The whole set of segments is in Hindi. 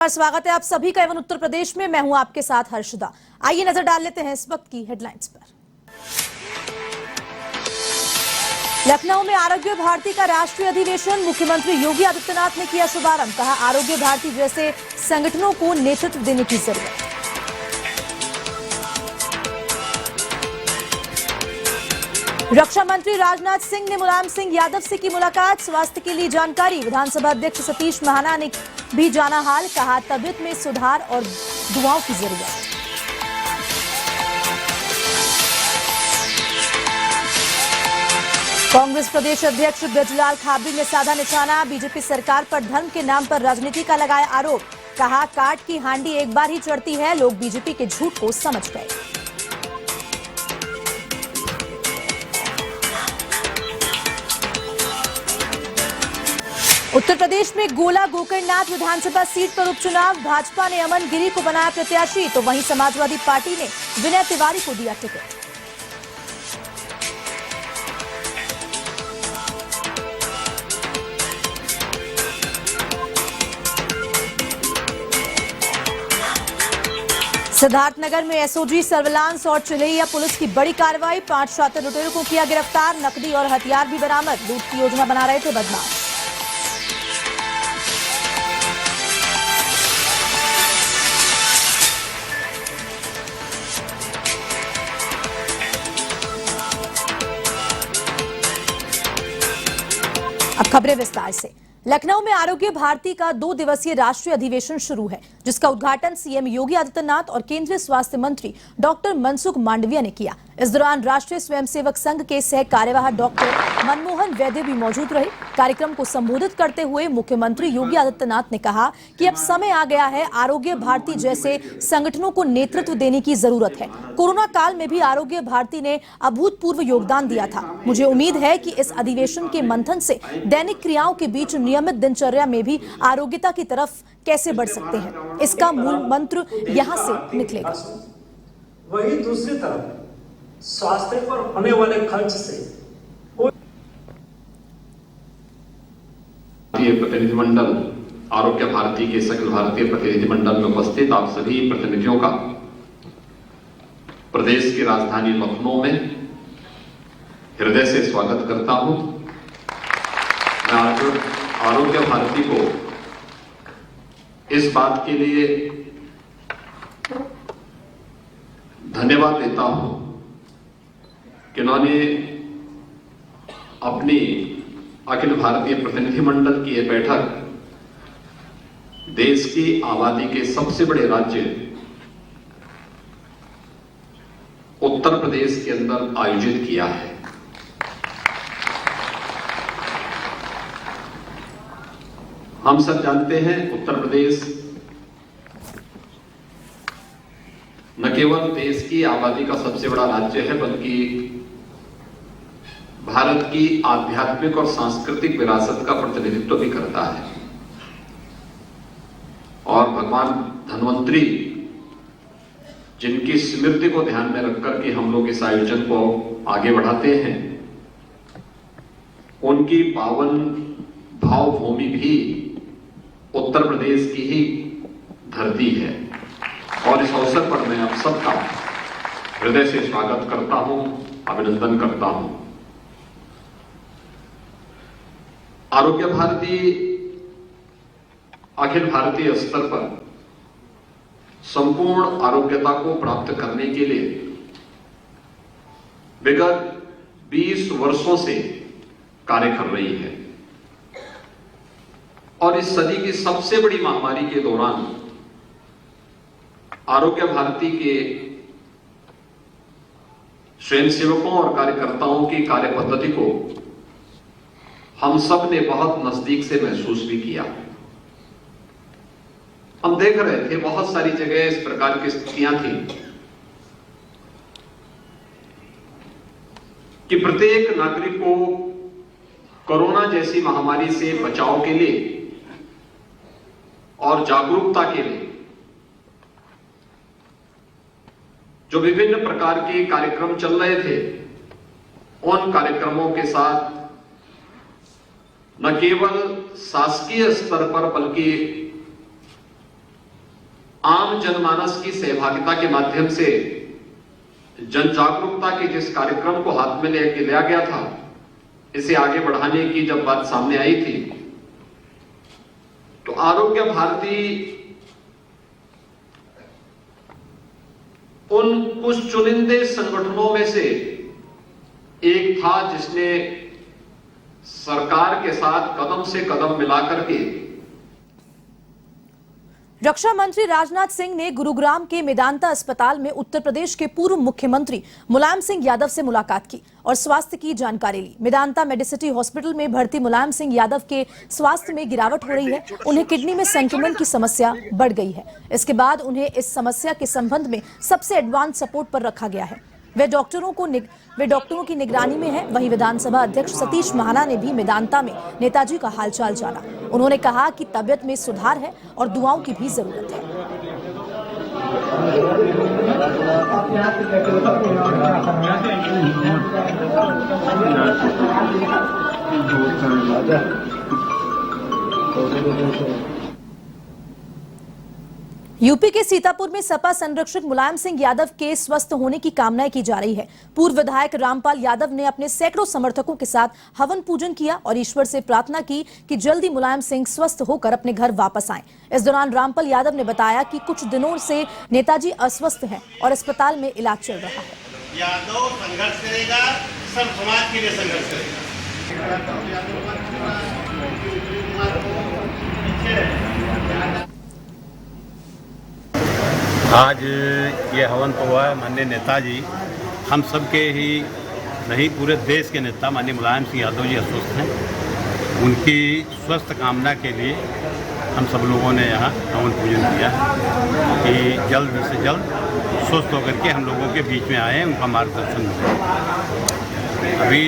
स्वागत है आप सभी का एवं उत्तर प्रदेश में। मैं हूं आपके साथ हर्षदा। आइए नजर डाल लेते हैं इस वक्त की हेडलाइंस पर। लखनऊ में आरोग्य भारती का राष्ट्रीय अधिवेशन, मुख्यमंत्री योगी आदित्यनाथ ने किया शुभारंभ। कहा, आरोग्य भारती जैसे संगठनों को नेतृत्व देने की जरूरत। रक्षा मंत्री राजनाथ सिंह ने मुलायम सिंह यादव से की मुलाकात, स्वास्थ्य के लिए जानकारी। विधानसभा अध्यक्ष सतीश महाना ने भी जाना हाल। कहा, तबीयत में सुधार और दुआओं की जरूरत। कांग्रेस प्रदेश अध्यक्ष ब्रजलाल खाबरी ने साधा निशाना, बीजेपी सरकार पर धर्म के नाम पर राजनीति का लगाया आरोप। कहा, काट की हांडी एक बार ही चढ़ती है, लोग बीजेपी के झूठ को समझ गए। उत्तर प्रदेश में गोला गोकर्णनाथ विधानसभा सीट पर उपचुनाव, भाजपा ने अमन गिरी को बनाया प्रत्याशी, तो वहीं समाजवादी पार्टी ने विनय तिवारी को दिया टिकट। सिद्धार्थनगर में एसओजी सर्विलांस और चिलैया पुलिस की बड़ी कार्रवाई, 5 शातिर लुटेरों को किया गिरफ्तार, नकदी और हथियार भी बरामद। लूट की योजना बना रहे थे बदमाश। अब खबरें विस्तार से। लखनऊ में आरोग्य भारती का 2 दिवसीय राष्ट्रीय अधिवेशन शुरू है, जिसका उद्घाटन सीएम योगी आदित्यनाथ और केंद्रीय स्वास्थ्य मंत्री डॉक्टर मनसुख मांडविया ने किया। इस दौरान राष्ट्रीय स्वयंसेवक संघ के सह कार्यवाह डॉक्टर मनमोहन वैद्य भी मौजूद रहे। कार्यक्रम को संबोधित करते हुए मुख्यमंत्री योगी आदित्यनाथ ने कहा कि अब समय आ गया है, आरोग्य भारती जैसे संगठनों को नेतृत्व देने की जरूरत है। कोरोना काल में भी आरोग्य भारती ने अभूतपूर्व योगदान दिया था। मुझे उम्मीद है कि इस अधिवेशन के मंथन से दैनिक क्रियाओं के बीच नियमित दिनचर्या में भी आरोग्यता की तरफ कैसे बढ़ सकते हैं, इसका मूल मंत्र यहाँ से निकलेगा। वही दूसरी तरफ स्वास्थ्य पर होने वाले खर्च से प्रतिनिधिमंडल, आरोग्य भारती के सकल भारतीय प्रतिनिधिमंडल में उपस्थित आप सभी प्रतिनिधियों का प्रदेश की राजधानी लखनऊ में हृदय से स्वागत करता हूं। मैं आरोग्य भारती को इस बात के लिए धन्यवाद देता हूं कि उन्होंने अपनी अखिल भारतीय प्रतिनिधिमंडल की यह बैठक देश की आबादी के सबसे बड़े राज्य उत्तर प्रदेश के अंदर आयोजित किया है। हम सब जानते हैं उत्तर प्रदेश न केवल देश की आबादी का सबसे बड़ा राज्य है, बल्कि भारत की आध्यात्मिक और सांस्कृतिक विरासत का प्रतिनिधित्व भी करता है। और भगवान धन्वंतरी, जिनकी स्मृति को ध्यान में रखकर के हम लोग इस आयोजन को आगे बढ़ाते हैं, उनकी पावन भावभूमि भी उत्तर प्रदेश की ही धरती है। और इस अवसर पर मैं आप सबका हृदय से स्वागत करता हूं, अभिनंदन करता हूं। आरोग्य भारती अखिल भारतीय स्तर पर संपूर्ण आरोग्यता को प्राप्त करने के लिए विगत 20 वर्षों से कार्य कर रही है। और इस सदी की सबसे बड़ी महामारी के दौरान आरोग्य भारती के स्वयंसेवकों और कार्यकर्ताओं की कार्य पद्धति को हम सब ने बहुत नजदीक से महसूस भी किया। हम देख रहे थे बहुत सारी जगह इस प्रकार की स्थितियां थी कि प्रत्येक नागरिक को कोरोना जैसी महामारी से बचाव के लिए और जागरूकता के लिए जो विभिन्न प्रकार के कार्यक्रम चल रहे थे, उन कार्यक्रमों के साथ न केवल शासकीय स्तर पर बल्कि आम जनमानस की सहभागिता के माध्यम से जन जागरूकता के जिस कार्यक्रम को हाथ में लिया गया था, इसे आगे बढ़ाने की जब बात सामने आई थी, तो आरोग्य भारती उन कुछ चुनिंदे संगठनों में से एक था जिसने सरकार के साथ कदम से कदम मिलाकर के रक्षा मंत्री राजनाथ सिंह ने गुरुग्राम के मेदांता अस्पताल में उत्तर प्रदेश के पूर्व मुख्यमंत्री मुलायम सिंह यादव से मुलाकात की और स्वास्थ्य की जानकारी ली। मेदांता मेडिसिटी हॉस्पिटल में भर्ती मुलायम सिंह यादव के स्वास्थ्य में गिरावट हो रही है। उन्हें किडनी में संक्रमण की समस्या बढ़ गई है। इसके बाद उन्हें इस समस्या के संबंध में सबसे एडवांस सपोर्ट पर रखा गया है। वे डॉक्टरों की निगरानी में हैं। वहीं विधानसभा अध्यक्ष सतीश महाना ने भी मेदांता में नेताजी का हालचाल जाना। उन्होंने कहा कि तबियत में सुधार है और दुआओं की भी जरूरत है। यूपी के सीतापुर में सपा संरक्षक मुलायम सिंह यादव के स्वस्थ होने की कामनाएं की जा रही है। पूर्व विधायक रामपाल यादव ने अपने सैकड़ों समर्थकों के साथ हवन पूजन किया और ईश्वर से प्रार्थना की कि जल्दी मुलायम सिंह स्वस्थ होकर अपने घर वापस आएं। इस दौरान रामपाल यादव ने बताया कि कुछ दिनों से नेताजी अस्वस्थ हैं और अस्पताल में इलाज चल रहा है। यादव संघर्ष करेगा, सब समाज के लिए संघर्ष करेगा। आज ये हवन तो हुआ है। माननीय नेताजी, हम सब के ही नहीं पूरे देश के नेता माननीय मुलायम सिंह यादव जी अस्वस्थ हैं। उनकी स्वस्थ कामना के लिए हम सब लोगों ने यहाँ हवन पूजन किया कि जल्द से जल्द स्वस्थ होकर के हम लोगों के बीच में आए, उनका मार्गदर्शन मिले। अभी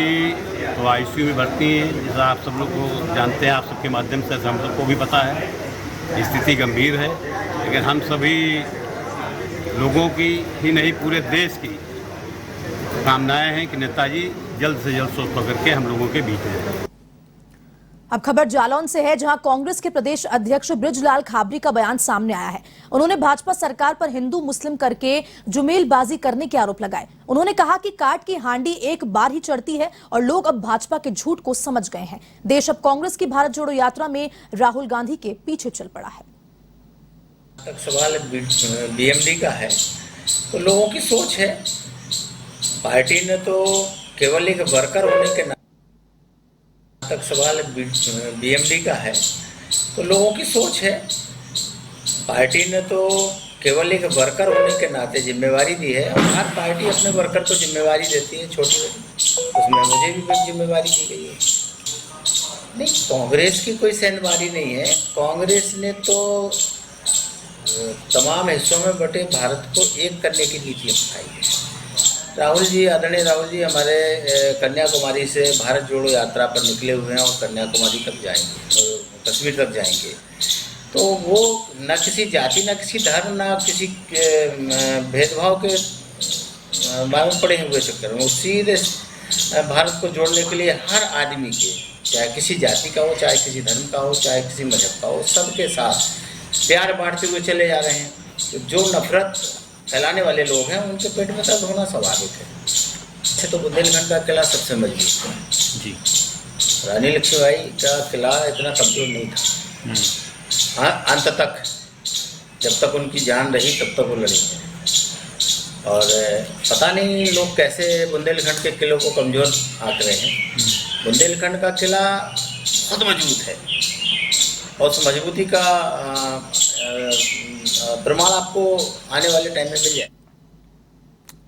तो आईसीयू में भर्ती हैं, जैसा आप सब लोग को जानते हैं, आप सबके माध्यम से हम सबको भी पता है स्थिति गंभीर है। लेकिन हम सभी लोगों की ही नहीं पूरे देश की कामनाएं हैं कि नेताजी जल्द से जल्द स्वस्थ होकर के हम लोगों के बीच में। अब खबर जालौन से है, जहां कांग्रेस के प्रदेश अध्यक्ष बृजलाल खाबरी का बयान सामने आया है। उन्होंने भाजपा सरकार पर हिंदू मुस्लिम करके जुमेलबाजी करने के आरोप लगाए। उन्होंने कहा कि काट की हांडी एक बार ही चढ़ती है और लोग अब भाजपा के झूठ को समझ गए हैं। देश अब कांग्रेस की भारत जोड़ो यात्रा में राहुल गांधी के पीछे चल पड़ा है। तक सवाल बीएमडी का है, तो लोगों की सोच है। पार्टी ने तो केवल एक वर्कर होने के नाते, तक सवाल बीएमडी का है, तो लोगों की सोच है। पार्टी ने तो केवल एक वर्कर होने के नाते जिम्मेवारी दी है और हर पार्टी अपने वर्कर को जिम्मेवारी देती है, छोटी बड़ी। उसमें मुझे भी एक जिम्मेवारी दी गई है। नहीं, कांग्रेस की कोई सेंधमारी नहीं है। कांग्रेस ने तो तमाम हिस्सों में बटे भारत को एक करने की नीति अपनाई है। राहुल जी, आदरणीय राहुल जी हमारे कन्याकुमारी से भारत जोड़ो यात्रा पर निकले हुए हैं और कन्याकुमारी तक जाएंगे और कश्मीर तक जाएंगे। तो वो न किसी जाति, न किसी धर्म, न किसी भेदभाव के बारे में पड़े हुए चक्कर में, वो सीधे भारत को जोड़ने के लिए हर आदमी के, चाहे किसी जाति का हो, चाहे किसी धर्म का हो, चाहे किसी मजहब का हो, सबके साथ प्यार बांटते हुए चले जा रहे हैं। तो जो नफरत फैलाने वाले लोग हैं उनके पेट में दर्द होना स्वाभाविक है। अच्छा, तो बुंदेलखंड का किला सबसे मजबूत है जी। रानी लक्ष्मीबाई का किला इतना कमजोर नहीं था। अंत तक, जब तक उनकी जान रही तब तक वो लड़ी। और पता नहीं लोग कैसे बुंदेलखंड के किलों को कमजोर आंक रहे हैं। बुंदेलखंड का किला बहुत मजबूत है और उस मजबूती का प्रमाण आपको आने वाले टाइम में मिल जाए।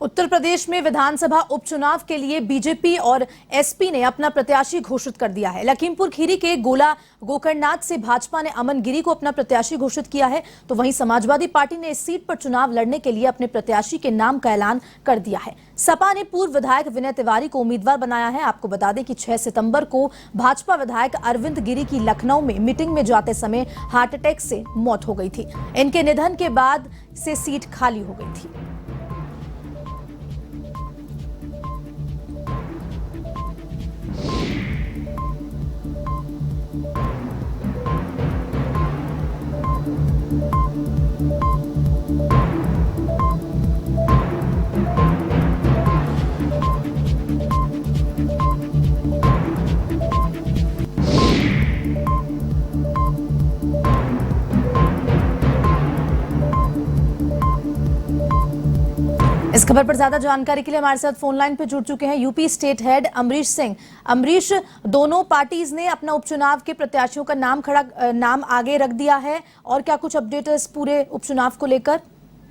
उत्तर प्रदेश में विधानसभा उपचुनाव के लिए बीजेपी और एसपी ने अपना प्रत्याशी घोषित कर दिया है। लखीमपुर खीरी के गोला गोकर्णनाथ से भाजपा ने अमन गिरी को अपना प्रत्याशी घोषित किया है, तो वहीं समाजवादी पार्टी ने इस सीट पर चुनाव लड़ने के लिए अपने प्रत्याशी के नाम का ऐलान कर दिया है। सपा ने पूर्व विधायक विनय तिवारी को उम्मीदवार बनाया है। आपको बता दें कि 6 सितंबर को भाजपा विधायक अरविंद गिरी की लखनऊ में मीटिंग में जाते समय हार्ट अटैक से मौत हो गई थी। इनके निधन के बाद से सीट खाली हो गई थी। इस खबर पर ज्यादा जानकारी के लिए हमारे साथ फोन लाइन पर जुड़ चुके हैं UP state head Amrish Singh. Amrish, दोनों पार्टीज ने अपना उपचुनाव के प्रत्याशियों का नाम आगे रख दिया है और क्या कुछ अपडेट है इस पूरे उपचुनाव को लेकर?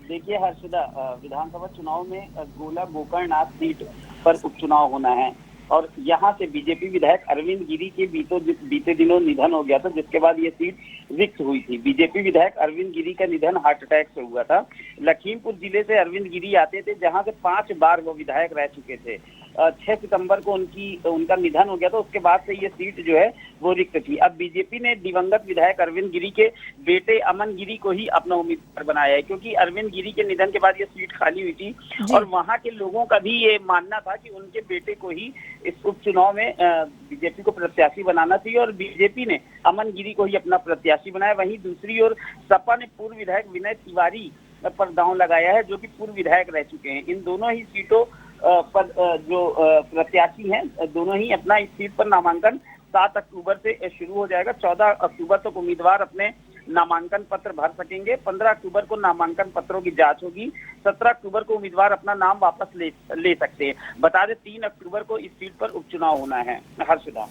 देखिए हर्षदा, विधानसभा चुनाव में गोला गोकर्णनाथ सीट पर उपचुनाव होना है और यहां से बीजेपी विधायक अरविंद गिरी के बीते दिनों निधन हो गया था, जिसके बाद ये सीट रिक्त हुई थी। बीजेपी विधायक अरविंद गिरी का निधन हार्ट अटैक से हुआ था। लखीमपुर जिले से अरविंद गिरी आते थे, जहां से 5 बार वो विधायक रह चुके थे। 6 सितंबर को उनका निधन हो गया था। उसके बाद से ये सीट जो है वो रिक्त थी। अब बीजेपी ने दिवंगत विधायक अरविंद गिरी के बेटे अमन गिरी को ही अपना उम्मीदवार बनाया है, क्योंकि अरविंद गिरी के निधन के बाद ये सीट खाली हुई थी और वहां के लोगों का भी ये मानना था कि उनके बेटे को ही इस उपचुनाव में बीजेपी को प्रत्याशी बनाना चाहिए और बीजेपी ने अमन गिरी को ही अपना प्रत्याशी बनाया। वहीं दूसरी ओर सपा ने पूर्व विधायक विनय तिवारी पर दांव लगाया है, जो कि पूर्व विधायक रह चुके हैं। इन दोनों ही सीटों पर जो प्रत्याशी हैं, दोनों ही अपना इस सीट पर नामांकन 7 अक्टूबर से शुरू हो जाएगा। 14 अक्टूबर तक उम्मीदवार अपने नामांकन पत्र भर सकेंगे। 15 अक्टूबर को नामांकन पत्रों की जांच होगी। 17 अक्टूबर को उम्मीदवार अपना नाम वापस ले सकते हैं। बता दें 3 अक्टूबर को इस सीट पर उपचुनाव होना है। हर्षदा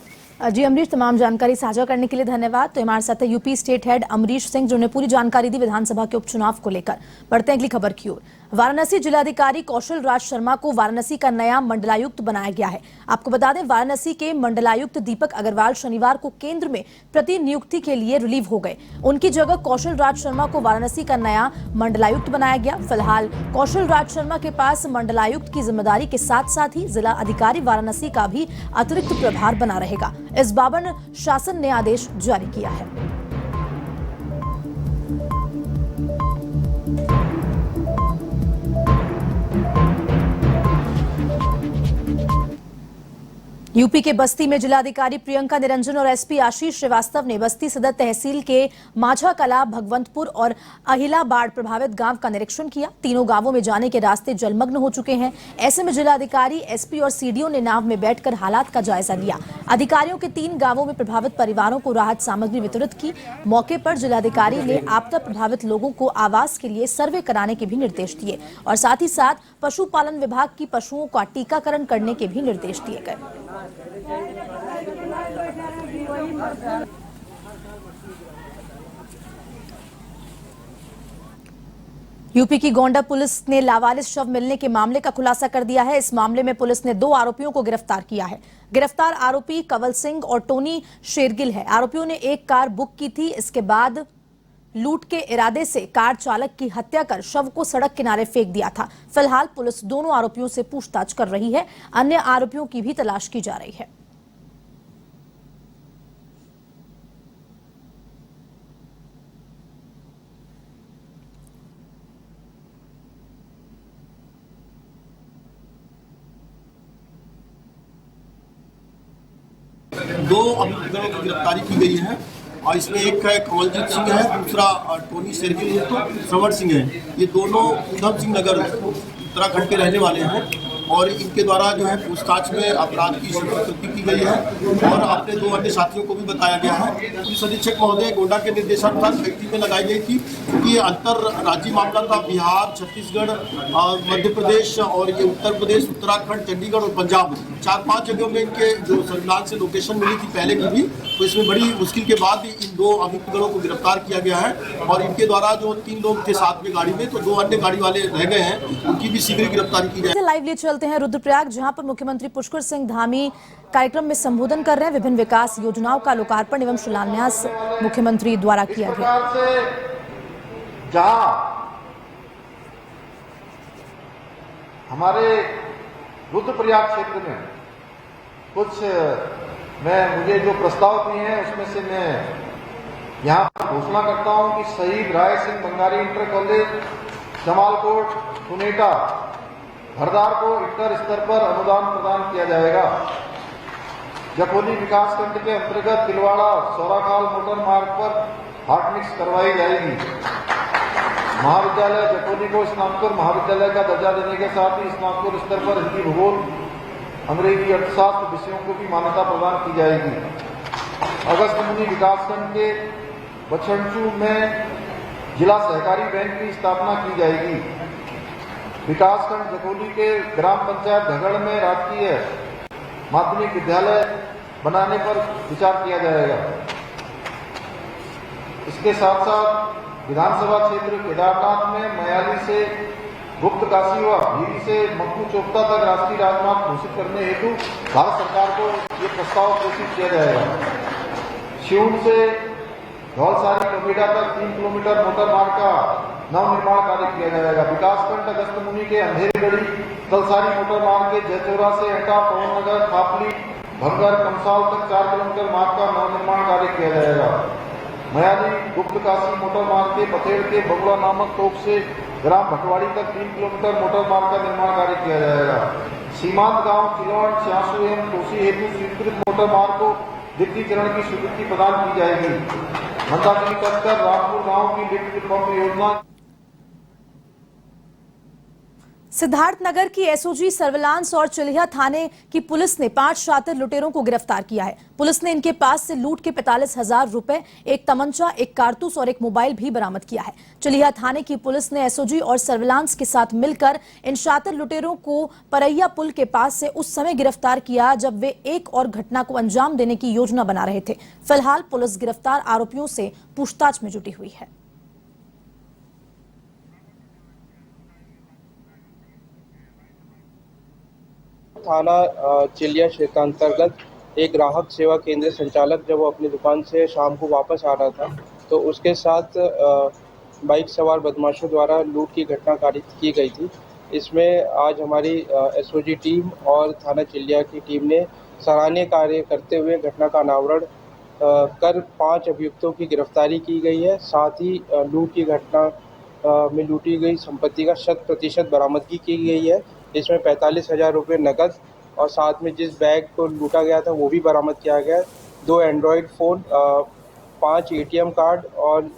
जी अमरीश, तमाम जानकारी साझा करने के लिए धन्यवाद। तो हमारे साथ है UP state head Amrish Singh, जिन्होंने पूरी जानकारी दी विधानसभा के उपचुनाव को लेकर। बढ़ते हैं अगली खबर की ओर। वाराणसी जिलाधिकारी कौशल राज शर्मा को वाराणसी का नया मंडलायुक्त बनाया गया है। आपको बता दें, वाराणसी के मंडलायुक्त दीपक अग्रवाल शनिवार को केंद्र में प्रतिनियुक्ति के लिए रिलीव हो गए। उनकी जगह कौशल राज शर्मा को वाराणसी का नया मंडलायुक्त बनाया गया। फिलहाल कौशल राज शर्मा के पास मंडलायुक्त की जिम्मेदारी के साथ साथ ही जिला अधिकारी वाराणसी का भी अतिरिक्त प्रभार बना रहेगा। इस बाबत शासन ने आदेश जारी किया है। यूपी के बस्ती में जिलाधिकारी प्रियंका निरंजन और एसपी आशीष श्रीवास्तव ने बस्ती सदर तहसील के माझा कला, भगवंतपुर और अहिला बाढ़ प्रभावित गांव का निरीक्षण किया। तीनों गांवों में जाने के रास्ते जलमग्न हो चुके हैं। ऐसे में जिलाधिकारी, एसपी और सीडीओ ने नाव में बैठकर हालात का जायजा लिया। अधिकारियों के 3 गांवों में प्रभावित परिवारों को राहत सामग्री वितरित की। मौके पर जिलाधिकारी ने आपदा प्रभावित लोगों को आवास के लिए सर्वे कराने के भी निर्देश दिए और साथ ही साथ पशुपालन विभाग की पशुओं का टीकाकरण करने के भी निर्देश दिए गए। यूपी की गोंडा पुलिस ने लावारिस शव मिलने के मामले का खुलासा कर दिया है। इस मामले में पुलिस ने 2 आरोपियों को गिरफ्तार किया है। गिरफ्तार आरोपी कंवल सिंह और टोनी शेरगिल है। आरोपियों ने एक कार बुक की थी। इसके बाद लूट के इरादे से कार चालक की हत्या कर शव को सड़क किनारे फेंक दिया था। फिलहाल पुलिस दोनों आरोपियों से पूछताछ कर रही है। अन्य आरोपियों की भी तलाश की जा रही है। दो अभियुक्तों की गिरफ्तारी की गई है और इसमें एक है कमलजीत सिंह है, दूसरा टोनी शेरगिल तो श्रवण सिंह है। ये दोनों उधम सिंह नगर उत्तराखंड के रहने वाले हैं और इनके द्वारा जो है पूछताछ में अपराध की स्वीकृति की गई है और अपने 2 अन्य साथियों को भी बताया गया है। पुलिस अधीक्षक महोदय गोंडा के निर्देशानुसार फैक्ट्री में लगाई गई थी क्योंकि ये अंतर राज्यीय मामला था। बिहार, छत्तीसगढ़, मध्य प्रदेश और ये उत्तर प्रदेश, उत्तराखंड, चंडीगढ़ और पंजाब 4-5 जगहों में इनके जो संविधान से लोकेशन मिली थी पहले की भी, तो इसमें बड़ी मुश्किल के बाद इन 2 अभियुक्तों को गिरफ्तार किया गया है और इनके द्वारा जो 3 लोग थे साथ में गाड़ी में, तो 2 अन्य गाड़ी वाले रह गए हैं, उनकी भी शीघ्र गिरफ्तारी की जाए। लाइव ले चलते हैं रुद्रप्रयाग, जहां पर मुख्यमंत्री पुष्कर सिंह धामी कार्यक्रम में संबोधन कर रहे हैं। विभिन्न विकास योजनाओं का लोकार्पण एवं शिलान्यास मुख्यमंत्री द्वारा किया गया। जहां हमारे रुद्रप्रयाग क्षेत्र में कुछ मुझे जो प्रस्ताव दिए हैं उसमें से मैं यहाँ घोषणा करता हूँ कि शहीद राय सिंह बंगारी इंटर कॉलेज, जमालकोट, सुनेटा, हरदार को इंटर स्तर पर अनुदान प्रदान किया जाएगा। जखोली विकास खंड के अंतर्गत तिलवाड़ा सौराखाल मोटर मार्ग पर हॉट मिक्स करवाई जाएगी। महाविद्यालय जखोली को स्नातकोत्तर महाविद्यालय का दर्जा देने के साथ ही स्नातकोत्तर स्तर पर हिंदी, भूगोल, अंग्रेजी, अर्थशास्त्र विषयों को भी मान्यता प्रदान की जाएगी। अगस्त मुनि विकासखंड के बछड़चू में जिला सहकारी बैंक की स्थापना की जाएगी। विकासखंड जकोली के ग्राम पंचायत धगड़ में राजकीय माध्यमिक विद्यालय बनाने पर विचार किया जाएगा। इसके साथ साथ विधानसभा क्षेत्र केदारनाथ में मयाली से गुप्त काशी व भीरी से मक्कू चोपता तक राष्ट्रीय राजमार्ग घोषित करने हेतु भारत सरकार को ये प्रस्ताव प्रेषित किया जाएगा। शिवून से धौलसारी कबीरा तक 3 किलोमीटर मोटर मार्ग का नवनिर्माण कार्य किया जाएगा। विकासखंड अगस्त मुनि के अंधेरीगढ़ी तलसारी मोटर मार्ग के जयचौरा से एटा पवन नगर खापली भंगर कमसाल तक 4 किलोमीटर मार्ग का नवनिर्माण कार्य किया जाएगा। मयाली गुप्त काशी मोटर मार्ग के पथेड़ के बगुड़ा नामक तोप से ग्राम भटवाड़ी तक 3 किलोमीटर मोटर मार्ग का निर्माण कार्य किया जाएगा। सीमांत गांव चिलवण च्यासू एवं कोसी हेतु स्वीकृत मोटर मार्ग को द्वितीय चरण की स्वीकृति प्रदान की जाएगी। मंदाकिनी कसकर रामपुर गांव की लिफ्ट पंप योजना। सिद्धार्थनगर की एसओजी सर्विलांस और चिल्हिया थाने की पुलिस ने 5 शातिर लुटेरों को गिरफ्तार किया है। पुलिस ने इनके पास से लूट के 45,000 रुपए, एक तमंचा, एक कारतूस और एक मोबाइल भी बरामद किया है। चिल्हिया थाने की पुलिस ने एसओजी और सर्विलांस के साथ मिलकर इन शातिर लुटेरों को परैया पुल के पास से उस समय गिरफ्तार किया जब वे एक और घटना को अंजाम देने की योजना बना रहे थे। फिलहाल पुलिस गिरफ्तार आरोपियों से पूछताछ में जुटी हुई है। थाना चिलिया क्षेत्रांतर्गत एक ग्राहक सेवा केंद्र संचालक जब वो अपनी दुकान से शाम को वापस आ रहा था तो उसके साथ बाइक सवार बदमाशों द्वारा लूट की घटना कारित की गई थी। इसमें आज हमारी एसओजी टीम और थाना चिलिया की टीम ने सराहनीय कार्य करते हुए घटना का अनावरण कर 5 अभियुक्तों की गिरफ्तारी की गई है। साथ ही लूट की घटना में लूटी गई संपत्ति का 100% बरामदगी की गई है। इसमें 45,000 रुपये नकद और साथ में जिस बैग को लूटा गया था वो भी बरामद किया गया। 2 एंड्रॉयड फ़ोन, 5 एटीएम कार्ड और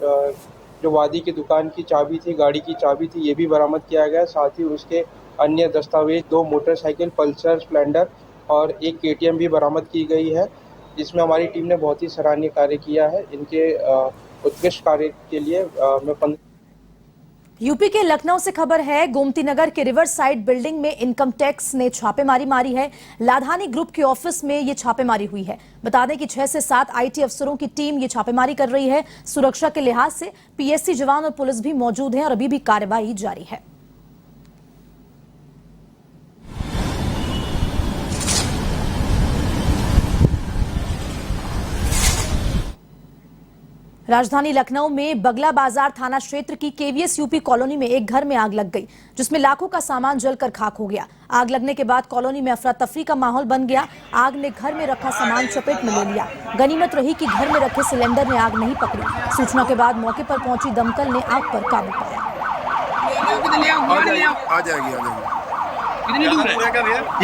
जो वादी की दुकान की चाबी थी, गाड़ी की चाबी थी, ये भी बरामद किया गया। साथ ही उसके अन्य दस्तावेज 2 मोटरसाइकिल पल्सर स्प्लेंडर और एक केटीएम भी बरामद की गई है। इसमें हमारी टीम ने बहुत ही सराहनीय कार्य किया है। इनके उत्कृष्ट कार्य के लिए मैं यूपी के लखनऊ से खबर है। गोमती नगर के रिवर साइड बिल्डिंग में इनकम टैक्स ने छापेमारी मारी है। लाधानी ग्रुप के ऑफिस में ये छापेमारी हुई है। बता दें कि 6 से 7 आईटी अफसरों की टीम ये छापेमारी कर रही है। सुरक्षा के लिहाज से पीएससी जवान और पुलिस भी मौजूद हैं और अभी भी कार्रवाई जारी है। राजधानी लखनऊ में बगला बाजार थाना क्षेत्र की केवीएस यूपी कॉलोनी में एक घर में आग लग गई, जिसमें लाखों का सामान जलकर खाक हो गया। आग लगने के बाद कॉलोनी में अफरा तफरी का माहौल बन गया। आग ने घर में रखा सामान चपेट में ले लिया। गनीमत रही कि घर में रखे सिलेंडर ने आग नहीं पकड़ी। सूचना के बाद मौके पर पहुंची दमकल ने आग पर काबू पाया। आ जाएगी।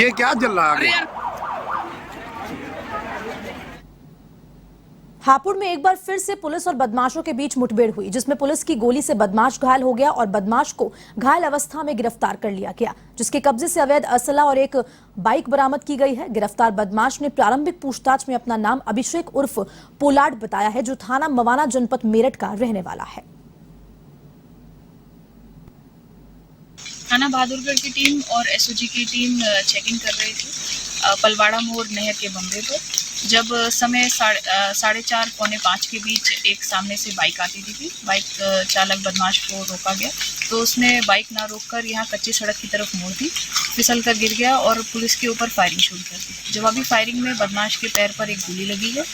ये क्या जल रहा है? हापुड़ में एक बार फिर से पुलिस और बदमाशों के बीच मुठभेड़ हुई, जिसमें पुलिस की गोली से बदमाश घायल हो गया और बदमाश को घायल अवस्था में गिरफ्तार कर लिया गया, जिसके कब्जे से अवैध असला और एक बाइक बरामद की गई है। गिरफ्तार बदमाश ने प्रारंभिक पूछताछ में अपना नाम अभिषेक उर्फ पोलार्ड बताया है, जो थाना मवाना जनपद मेरठ का रहने वाला है। थाना बहादुरगढ़ की टीम और एसओजी की टीम चेकिंग कर रही थी पलवाड़ा मोड़ नहर के बंबे पर, जब समय 4:30 पौने 5 के बीच एक सामने से बाइक आती थी। बाइक चालक बदमाश को रोका गया तो उसने बाइक ना रोककर यहाँ कच्ची सड़क की तरफ मोड़ दी, फिसल कर गिर गया और पुलिस के ऊपर फायरिंग शुरू कर दी। जवाबी फायरिंग में बदमाश के पैर पर एक गोली लगी है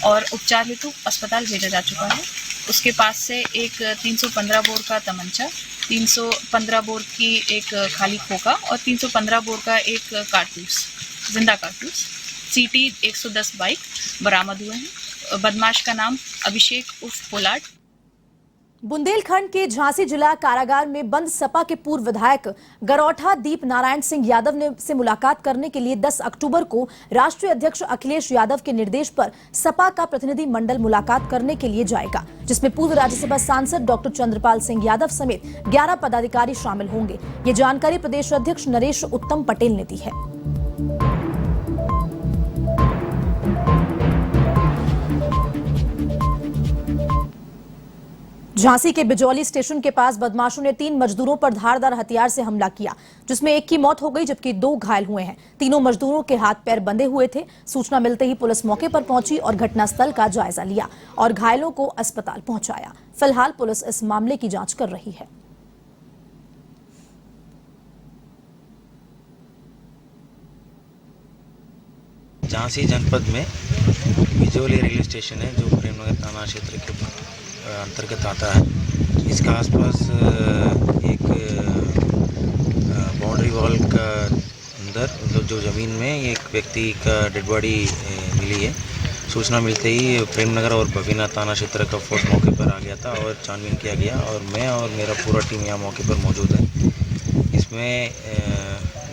और उपचार हेतु अस्पताल भेजा जा चुका है। उसके पास से एक 315 बोर का तमंचा, 315 बोर की एक खाली खोखा और 315 बोर का एक कारतूस, जिंदा कारतूस, सीटी 110 बाइक बरामद हुए हैं। बदमाश का नाम अभिषेक उर्फ पोलार्ड। बुंदेलखंड के झांसी जिला कारागार में बंद सपा के पूर्व विधायक गरौठा दीप नारायण सिंह यादव से मुलाकात करने के लिए 10 अक्टूबर को राष्ट्रीय अध्यक्ष अखिलेश यादव के निर्देश पर सपा का प्रतिनिधि मंडल मुलाकात करने के लिए जाएगा, जिसमें पूर्व राज्यसभा सांसद डॉक्टर चंद्रपाल सिंह यादव समेत 11 पदाधिकारी शामिल होंगे। ये जानकारी प्रदेश अध्यक्ष नरेश उत्तम पटेल ने दी है। झांसी के बिजौली स्टेशन के पास बदमाशों ने 3 मजदूरों पर धारदार हथियार से हमला किया, जिसमें एक की मौत हो गई जबकि 2 घायल हुए हैं। तीनों मजदूरों के हाथ पैर बंधे हुए थे। सूचना मिलते ही पुलिस मौके पर पहुंची और घटनास्थल का जायजा लिया और घायलों को अस्पताल पहुंचाया। फिलहाल पुलिस इस मामले की जांच कर रही है। झांसी जनपद में बिजौली रेलवे स्टेशन है जो प्रेमनगर थाना क्षेत्र के अंतर्गत आता है। इसका आसपास एक बाउंड्री वॉल का अंदर जो ज़मीन में एक व्यक्ति का डेड बॉडी मिली है। सूचना मिलते ही प्रेमनगर और बबीना थाना क्षेत्र का फोर्स मौके पर आ गया था और छानबीन किया गया और मैं और मेरा पूरा टीम यहाँ मौके पर मौजूद है। इसमें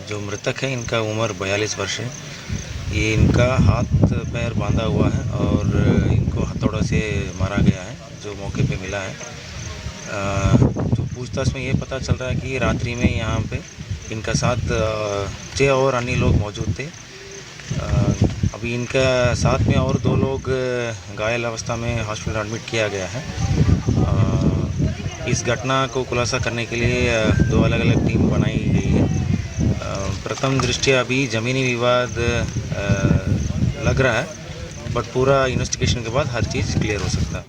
जो मृतक है इनका उम्र 42 वर्ष है। ये इनका हाथ पैर बांधा हुआ है और इनको हथौड़ा से मारा गया है जो मौके पे मिला है। जो पूछताछ में ये पता चल रहा है कि रात्रि में यहाँ पे इनका साथ 6 और अन्य लोग मौजूद थे। अभी इनका साथ में और 2 लोग घायल अवस्था में हॉस्पिटल एडमिट किया गया है। इस घटना को खुलासा करने के लिए 2 अलग अलग टीम बनाई गई है। प्रथम दृष्टया अभी ज़मीनी विवाद लग रहा है, बट पूरा इन्वेस्टिगेशन के बाद हर चीज़ क्लियर हो सकता है।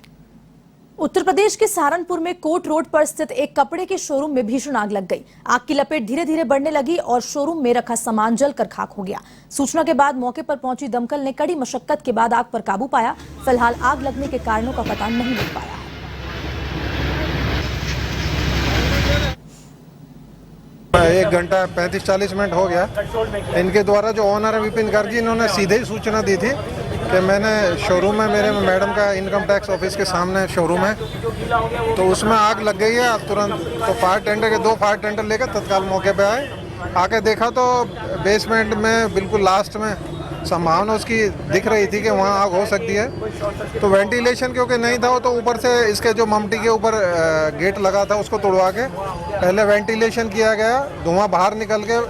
उत्तर प्रदेश के सहारनपुर में कोट रोड पर स्थित एक कपड़े के शोरूम में भीषण आग लग गई। आग की लपेट धीरे धीरे बढ़ने लगी और शोरूम में रखा सामान जलकर खाक हो गया। सूचना के बाद मौके पर पहुंची दमकल ने कड़ी मशक्कत के बाद आग पर काबू पाया। फिलहाल आग लगने के कारणों का पता नहीं लग पाया है। 1 घंटा 35-40 मिनट हो गया। इनके द्वारा जो ओनर है विपिन गर्ग जी, इन्होंने सीधे ही सूचना दी थी कि मैंने शोरूम में मेरे मैडम का इनकम टैक्स ऑफिस के सामने शोरूम है, तो उसमें आग लग गई है। तुरंत तो फायर टेंडर के 2 फायर टेंडर लेकर तत्काल मौके पे आए। आके देखा तो बेसमेंट में बिल्कुल लास्ट में संभावना उसकी दिख रही थी कि वहाँ आग हो सकती है। तो वेंटिलेशन क्योंकि नहीं था तो ऊपर से इसके जो ममटी के ऊपर गेट लगा था उसको तोड़वा के पहले वेंटिलेशन किया गया, धुआं बाहर निकल के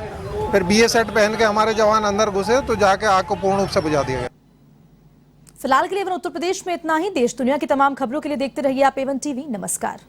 फिर BA सेट पहन के हमारे जवान अंदर घुसे तो जाके आग को पूर्ण रूप से बुझा दिया गया। फिलहाल के लिए उत्तर प्रदेश में इतना ही। देश दुनिया की तमाम खबरों के लिए देखते रहिए आप A1 TV। नमस्कार।